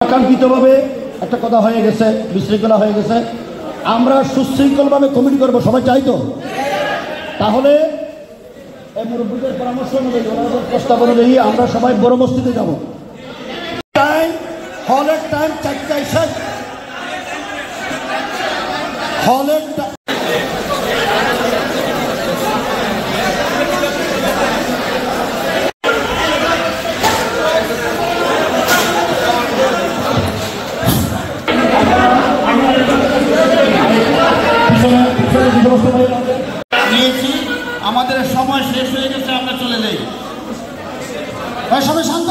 আকাঙ্ক্ষিতভাবে একটা কথা হয়ে গেছে, বিশৃঙ্খলা হয়ে গেছে। আমরা সুশৃঙ্খলভাবে কমিটি করবো, সবাই চাই তো? তাহলে এই মুরব্বীদের পরামর্শ অনুযায়ী, ওনাদের প্রস্তাব অনুযায়ী আমরা সবাই বড় মসজিদে যাব। টাইম হলের টাইম 4টায় শেষ। হলের নিয়েছি, আমাদের সময় শেষ হয়ে গেছে, আমরা চলে যাই। সবাই শান্ত।